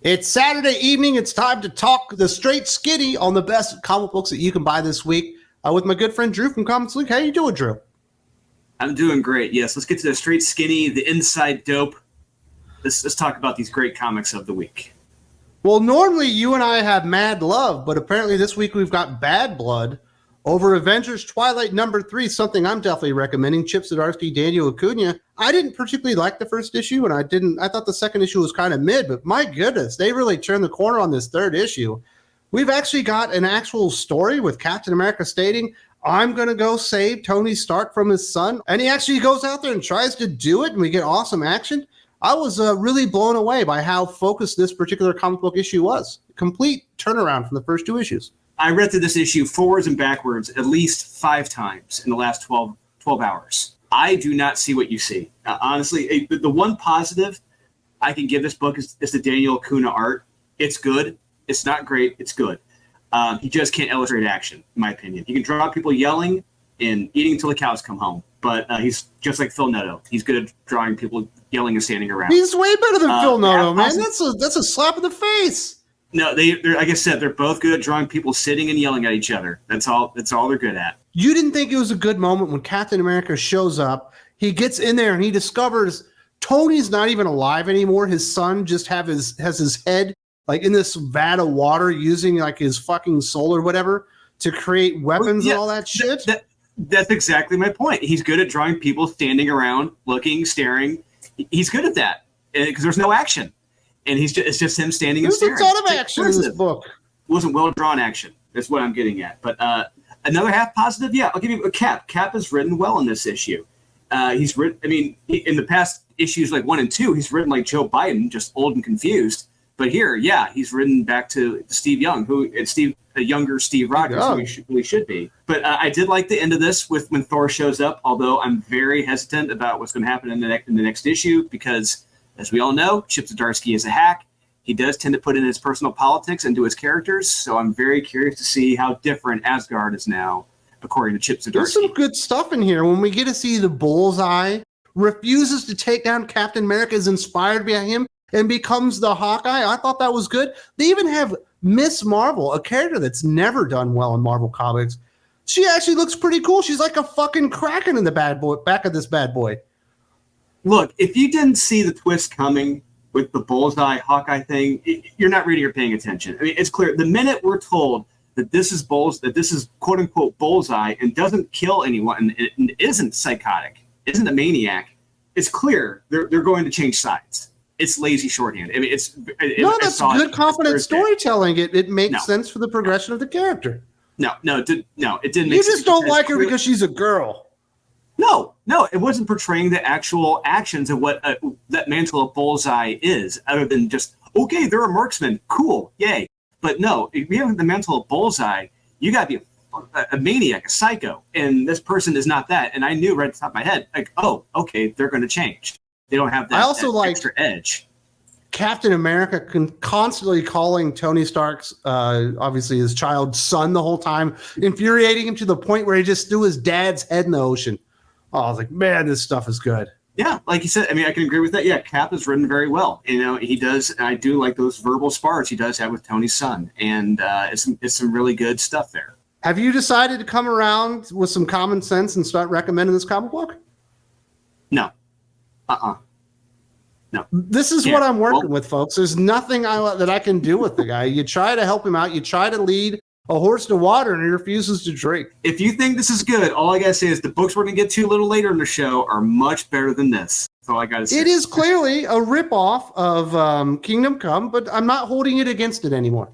It's Saturday evening. It's time to talk the straight skinny on the best comic books that you can buy this week with my good friend Drew from Comics League. How you doing, Drew? I'm doing great. Yes, let's get to the straight skinny, the inside dope. Let's talk about these great comics of the week. Well, normally you and I have mad love, but apparently this week we've got bad blood over Avengers Twilight #3, something I'm definitely recommending. Chip Zdarsky, Daniel Acuna. I didn't particularly like the first issue, and I thought the second issue was kind of mid, but my goodness, they really turned the corner on this third issue. We've actually got an actual story with Captain America stating, I'm going to go save Tony Stark from his son. And he actually goes out there and tries to do it, and we get awesome action. I was really blown away by how focused this particular comic book issue was. Complete turnaround from the first two issues. I read through this issue forwards and backwards at least 5 times in the last 12 hours. I do not see what you see. Honestly, the one positive I can give this book is the Daniel Acuna art. It's good. It's not great. It's good. He just can't illustrate action, in my opinion. He can draw people yelling and eating until the cows come home. But he's just like Phil Noto. He's good at drawing people yelling and standing around. He's way better than Phil Noto, man. That's a slap in the face. No, they're like I said, they're both good at drawing people sitting and yelling at each other. That's all they're good at. You didn't think it was a good moment when Captain America shows up. He gets in there and he discovers Tony's not even alive anymore. His son just has his head like in this vat of water using like his fucking soul or whatever to create weapons and all that shit. That's exactly my point. He's good at drawing people standing around, looking, staring. He's good at that because there's no action. And it's just him standing and staring. There's a ton of action in this book. It wasn't well-drawn action. That's what I'm getting at. But another half positive, yeah, I'll give you a Cap. Cap is written well in this issue. He's written, in the past issues like 1 and 2, he's written like Joe Biden, just old and confused. But here, yeah, he's written back to Steve Young, a younger Steve Rogers, who he really should be. But I did like the end of this with when Thor shows up, although I'm very hesitant about what's going to happen in the next issue because, as we all know, Chip Zdarsky is a hack. He does tend to put in his personal politics into his characters, so I'm very curious to see how different Asgard is now, according to Chip Zdarsky. There's some good stuff in here. When we get to see the Bullseye refuses to take down Captain America, is inspired by him, and becomes the Hawkeye. I thought that was good. They even have Miss Marvel, a character that's never done well in Marvel Comics. She actually looks pretty cool. She's like a fucking Kraken in the back of this bad boy. Look, if you didn't see the twist coming with the Bullseye Hawkeye thing, you're not reading or paying attention. I mean, it's clear. The minute we're told that this is quote unquote Bullseye and doesn't kill anyone and isn't psychotic, isn't a maniac, it's clear they're going to change sides. It's lazy shorthand. I mean, that's good, confident storytelling. It makes sense for the progression of the character. No, it didn't make sense. You just don't like her because she's a girl. No, it wasn't portraying the actual actions of what that mantle of Bullseye is, other than just, okay, they're a marksman, cool, yay. But no, if you have the mantle of Bullseye, you got to be a maniac, a psycho, and this person is not that. And I knew right at the top of my head, like, oh, okay, they're going to change. They don't have that, extra edge. Captain America constantly calling Tony Stark's, obviously his child's son the whole time, infuriating him to the point where he just threw his dad's head in the ocean. Oh, I was like, man, this stuff is good. Yeah, like you said, I mean, I can agree with that. Yeah, Cap is written very well. You know, he does. I do like those verbal spars he does have with Tony's son, and it's some really good stuff there. Have you decided to come around with some common sense and start recommending this comic book? No. No. This is what I'm working with, folks. There's nothing that I can do with the guy. You try to help him out. You try to lead a horse to water, and he refuses to drink. If you think this is good, all I got to say is the books we're going to get to a little later in the show are much better than this. That's all I got to say. It is clearly a ripoff of Kingdom Come, but I'm not holding it against it anymore.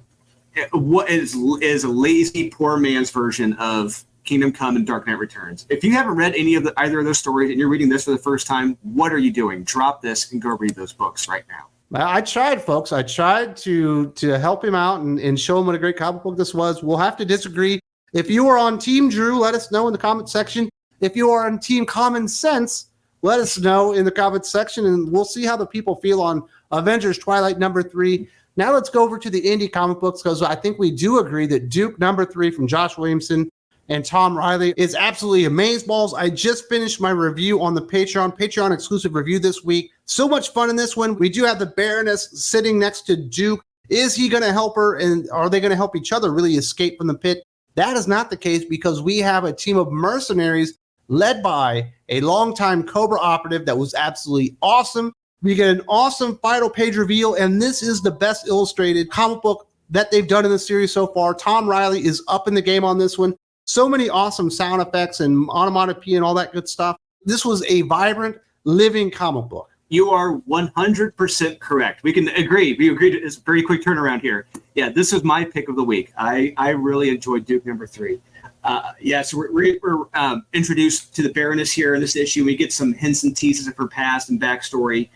What is a lazy, poor man's version of Kingdom Come and Dark Knight Returns. If you haven't read either of those stories and you're reading this for the first time, what are you doing? Drop this and go read those books right now. I tried, folks. I tried to help him out and show him what a great comic book this was. We'll have to disagree. If you are on Team Drew, let us know in the comment section. If you are on Team Common Sense, let us know in the comment section, and we'll see how the people feel on Avengers Twilight #3. Now let's go over to the indie comic books, because I think we do agree that Duke #3 from Josh Williamson and Tom Riley is absolutely amazeballs. I just finished my review on the Patreon exclusive review this week. So much fun in this one. We do have the Baroness sitting next to Duke. Is he going to help her, and are they going to help each other really escape from the pit? That is not the case, because we have a team of mercenaries led by a longtime Cobra operative that was absolutely awesome. We get an awesome final page reveal, and this is the best illustrated comic book that they've done in the series so far. Tom Riley is up in the game on this one. So many awesome sound effects and onomatopoeia and all that good stuff. This was a vibrant, living comic book. You are 100% correct. We can agree. We agreed. It's a very quick turnaround here. Yeah, this was my pick of the week. I really enjoyed Duke number 3. So we're introduced to the Baroness here in this issue. We get some hints and teases of her past and backstory.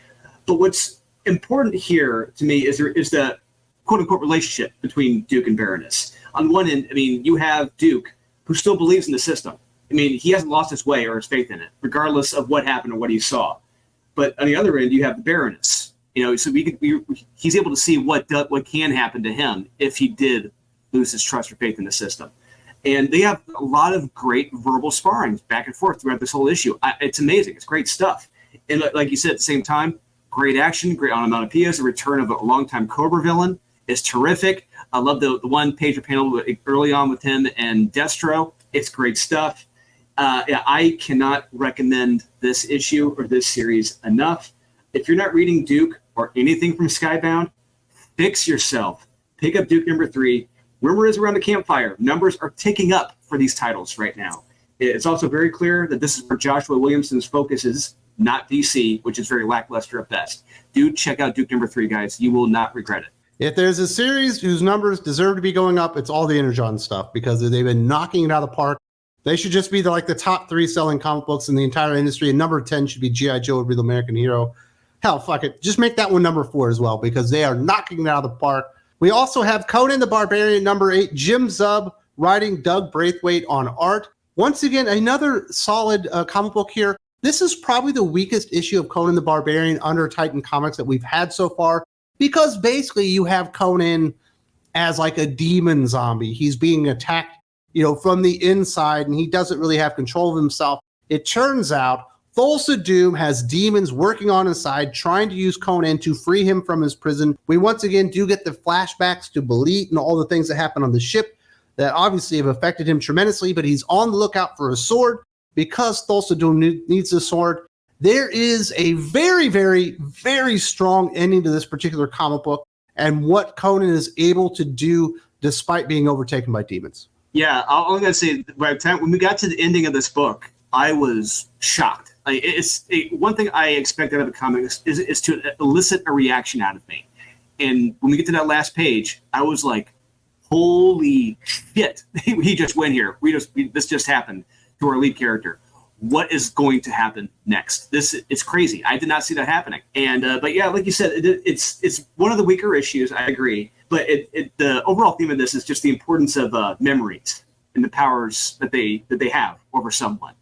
But what's important here to me is the quote-unquote relationship between Duke and Baroness. On one end, I mean, you have Duke, who still believes in the system. I mean, he hasn't lost his way or his faith in it, regardless of what happened or what he saw. But on the other end, you have the Baroness. So he's able to see what can happen to him if he did lose his trust or faith in the system. And they have a lot of great verbal sparring back and forth throughout this whole issue. It's amazing. It's great stuff. And like you said, at the same time, great action, great onomatopoeias. The return of a longtime Cobra villain is terrific. I love the one-pager panel early on with him and Destro. It's great stuff. I cannot recommend this issue or this series enough. If you're not reading Duke or anything from Skybound, fix yourself. Pick up Duke number 3. Rumor is around the campfire. Numbers are ticking up for these titles right now. It's also very clear that this is where Joshua Williamson's focus is, not DC, which is very lackluster at best. Do check out Duke number 3, guys. You will not regret it. If there's a series whose numbers deserve to be going up, it's all the Energon stuff, because they've been knocking it out of the park. They should just be the top 3 selling comic books in the entire industry, and number 10 should be G.I. Joe, Real American Hero. Hell, fuck it. Just make that one number 4 as well, because they are knocking it out of the park. We also have Conan the Barbarian, number 8, Jim Zub writing, Doug Braithwaite on art. Once again, another solid comic book here. This is probably the weakest issue of Conan the Barbarian under Titan Comics that we've had so far, because basically you have Conan as like a demon zombie. He's being attacked, from the inside, and he doesn't really have control of himself. It turns out Thulsa Doom has demons working on his side, trying to use Conan to free him from his prison. We once again do get the flashbacks to Belit and all the things that happen on the ship that obviously have affected him tremendously, but he's on the lookout for a sword because Thulsa Doom needs a sword. There is a very, very, very strong ending to this particular comic book and what Conan is able to do despite being overtaken by demons. Yeah, I'm going to say, by the time when we got to the ending of this book, I was shocked. One thing I expect out of a comic is to elicit a reaction out of me. And when we get to that last page, I was like, holy shit, he just went here. This just happened to our lead character. What is going to happen next? It's crazy. I did not see that happening. And but yeah, like you said, it's one of the weaker issues. I agree. But the overall theme of this is just the importance of memories and the powers that they have over someone.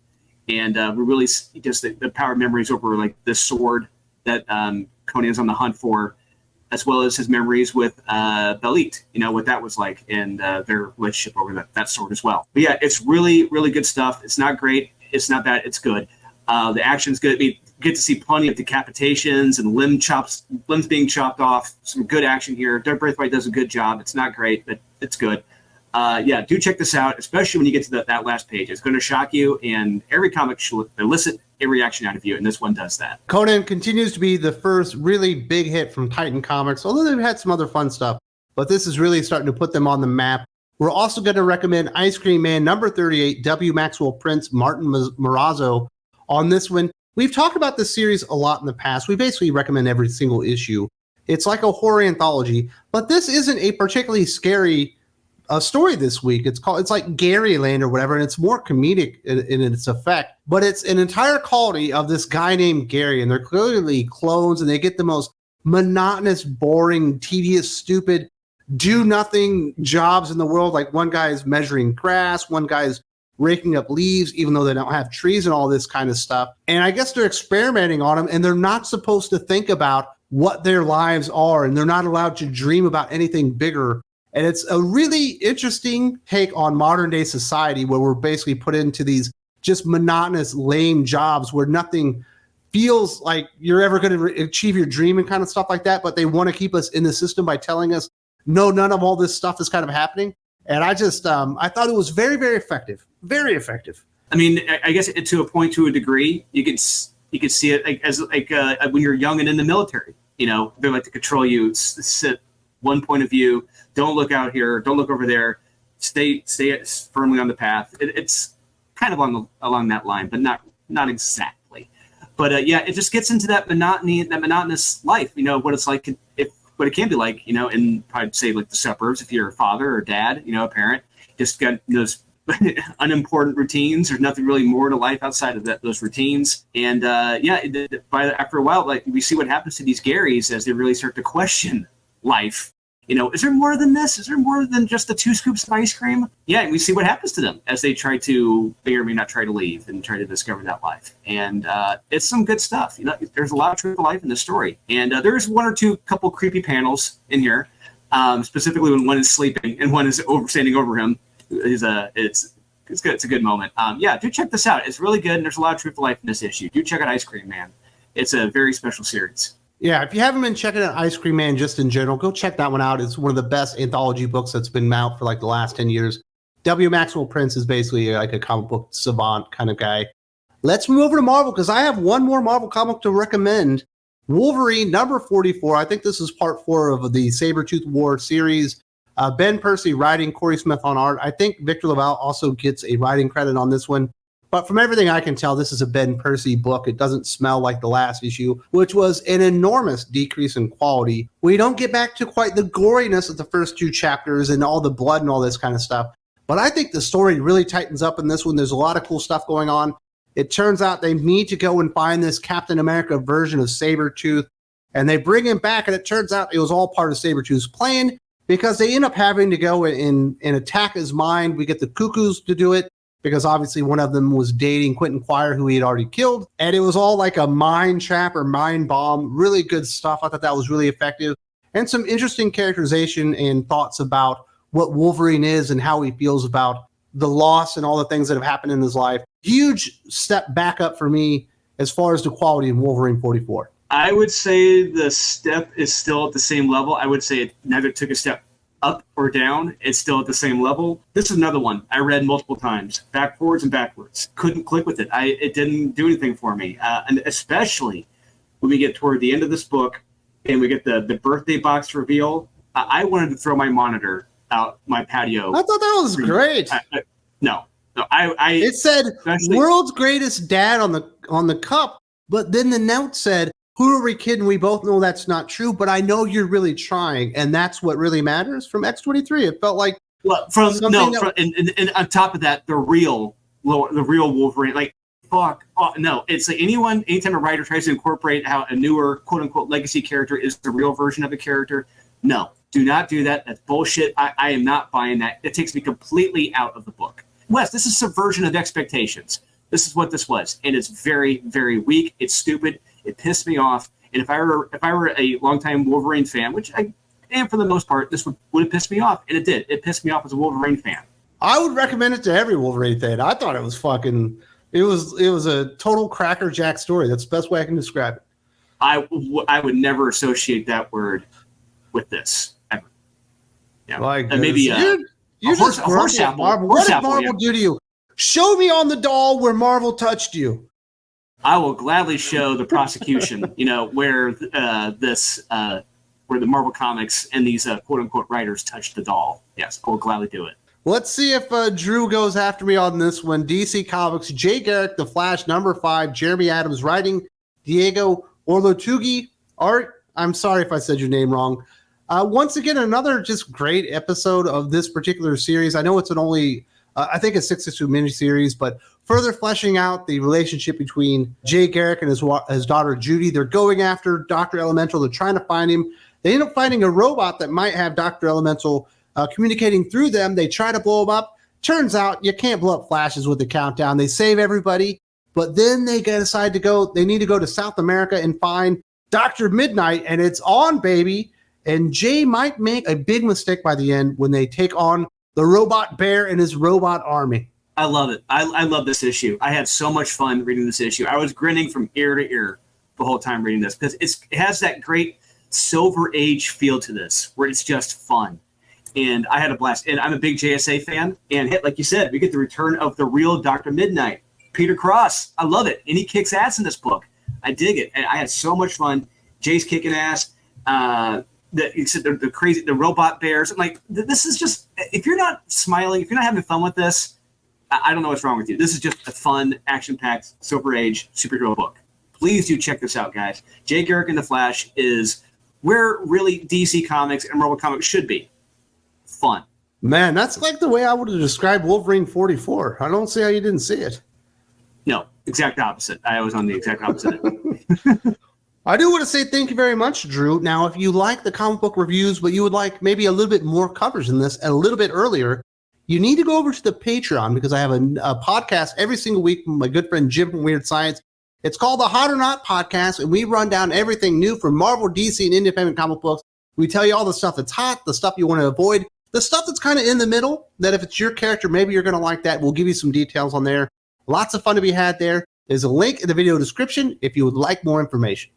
And we really just the power of memories over like this sword that Conan is on the hunt for, as well as his memories with Belit, what that was like, and their relationship over that sword as well. But yeah, it's really, really good stuff. It's not great. It's not bad. It's good. The action's good. We get to see plenty of decapitations and limbs being chopped off. Some good action here. Doug Braithwaite does a good job. It's not great, but it's good. Do check this out, especially when you get to that last page. It's going to shock you, and every comic should elicit a reaction out of you, and this one does that. Conan continues to be the first really big hit from Titan Comics, although they've had some other fun stuff, but this is really starting to put them on the map. We're also going to recommend Ice Cream Man number 38, W. Maxwell Prince, Martin Morazzo on this one. We've talked about this series a lot in the past. We basically recommend every single issue. It's like a horror anthology, but this isn't a particularly scary story this week. It's like Garyland or whatever, and it's more comedic in its effect, but it's an entire quality of this guy named Gary, and they're clearly clones, and they get the most monotonous, boring, tedious, stupid, do-nothing jobs in the world. Like one guy is measuring grass, one guy is raking up leaves, even though they don't have trees and all this kind of stuff. And I guess they're experimenting on them, and they're not supposed to think about what their lives are, and they're not allowed to dream about anything bigger. And it's a really interesting take on modern day society where we're basically put into these just monotonous, lame jobs where nothing feels like you're ever going to achieve your dream and kind of stuff like that, but they want to keep us in the system by telling us, no, none of all this stuff is kind of happening. And I just, I thought it was very, very effective. Very effective. I mean, I guess to a point, to a degree, you could see it as when you're young and in the military. You know, they like to control you, sit one point of view. Don't look out here. Don't look over there. Stay firmly on the path. It's kind of along that line, but not exactly. But yeah, it just gets into that monotony, that monotonous life. You know what it's like, what it can be like. You know, in I'd say like the suburbs, if you're a father or dad, you know, a parent, just got those unimportant routines. There's nothing really more to life outside of those routines. And after a while, like we see what happens to these Garys as they really start to question life. You know, is there more than this? Is there more than just the 2 scoops of ice cream? Yeah, and we see what happens to them as they may or may not try to leave and try to discover that life. And it's some good stuff. You know, there's a lot of truth to life in this story. And there's one or two couple creepy panels in here, specifically when one is sleeping and one is standing over him. It's good. It's a good moment. Do check this out. It's really good, and there's a lot of truth to life in this issue. Do check out Ice Cream Man. It's a very special series. Yeah, if you haven't been checking out Ice Cream Man just in general, go check that one out. It's one of the best anthology books that's been out for like the last 10 years. W. Maxwell Prince is basically like a comic book savant kind of guy. Let's move over to Marvel because I have one more Marvel comic to recommend. Wolverine number 44. I think this is part 4 of the Sabretooth War series. Ben Percy writing, Corey Smith on art. I think Victor LaValle also gets a writing credit on this one. But from everything I can tell, this is a Ben Percy book. It doesn't smell like the last issue, which was an enormous decrease in quality. We don't get back to quite the goriness of the first 2 chapters and all the blood and all this kind of stuff. But I think the story really tightens up in this one. There's a lot of cool stuff going on. It turns out they need to go and find this Captain America version of Sabretooth, and they bring him back, and it turns out it was all part of Sabretooth's plan because they end up having to go and attack his mind. We get the Cuckoos to do it, because obviously one of them was dating Quentin Quire, who he had already killed. And it was all like a mind trap or mind bomb. Really good stuff. I thought that was really effective. And some interesting characterization and thoughts about what Wolverine is and how he feels about the loss and all the things that have happened in his life. Huge step back up for me as far as the quality in Wolverine 44. I would say the step is still at the same level. I would say it never took a step up or down. It's still at the same level. This is another one I read multiple times, backwards and backwards. Couldn't click with it. It didn't do anything for me. And especially when we get toward the end of this book and we get the birthday box reveal, I wanted to throw my monitor out my patio. I thought that was great. No. It said world's greatest dad on the cup, but then the note said, who are we kidding? We both know that's not true, but I know you're really trying, and that's what really matters. From X-23, it felt like and on top of that, the real Wolverine, like fuck, no, it's like anytime a writer tries to incorporate how a newer quote unquote legacy character is the real version of a character, no, do not do that. That's bullshit. I am not buying that. It takes me completely out of the book. Wes, this is subversion of expectations. This is what this was, and it's very, very weak. It's stupid. It pissed me off. And if I were a longtime Wolverine fan, which I am for the most part, this would have pissed me off, and it did. It pissed me off as a Wolverine fan. I would recommend it to every Wolverine fan. I thought it was fucking. It was a total crackerjack story. That's the best way I can describe it. I would never associate that word with this ever. Yeah, maybe you're just horse apple. Marvel. What did Marvel do to you? Show me on the doll where Marvel touched you. I will gladly show the prosecution, where where the Marvel Comics and these quote unquote writers touched the doll. Yes, I will gladly do it. Let's see if Drew goes after me on this one. DC Comics, Jay Garrick, The Flash, number 5, Jeremy Adams writing, Diego Orlotugi art. I'm sorry if I said your name wrong. Once again, another just great episode of this particular series. I know it's I think a 6-issue miniseries, but further fleshing out the relationship between Jay Garrick and his daughter Judy. They're going after Dr. Elemental. They're trying to find him. They end up finding a robot that might have Dr. Elemental communicating through them. They try to blow him up. Turns out you can't blow up Flashes with the countdown. They save everybody, but then they decide to go. They need to go to South America and find Dr. Midnight, and it's on, baby. And Jay might make a big mistake by the end when they take on the Robot Bear and his robot army. I love it. I love this issue. I had so much fun reading this issue. I was grinning from ear to ear the whole time reading this because it has that great Silver Age feel to this where it's just fun. And I had a blast. And I'm a big JSA fan. And like you said, we get the return of the real Dr. Midnight, Peter Cross. I love it. And he kicks ass in this book. I dig it. And I had so much fun. Jay's kicking ass. The crazy, the robot bears. I'm like, this is just, if you're not smiling, if you're not having fun with this, I don't know what's wrong with you. This is just a fun, action-packed, Silver Age superhero book. Please do check this out, guys. Jay Garrick and the Flash is where really DC Comics and Marvel Comics should be. Fun. Man, that's like the way I would have described Wolverine 44. I don't see how you didn't see it. No, exact opposite. I was on the exact opposite. I do want to say thank you very much, Drew. Now, if you like the comic book reviews, but you would like maybe a little bit more coverage than this and a little bit earlier, you need to go over to the Patreon because I have a podcast every single week with my good friend Jim from Weird Science. It's called the Hot or Not Podcast, and we run down everything new from Marvel, DC, and independent comic books. We tell you all the stuff that's hot, the stuff you want to avoid, the stuff that's kind of in the middle, that if it's your character, maybe you're going to like that. We'll give you some details on there. Lots of fun to be had there. There's a link in the video description if you would like more information.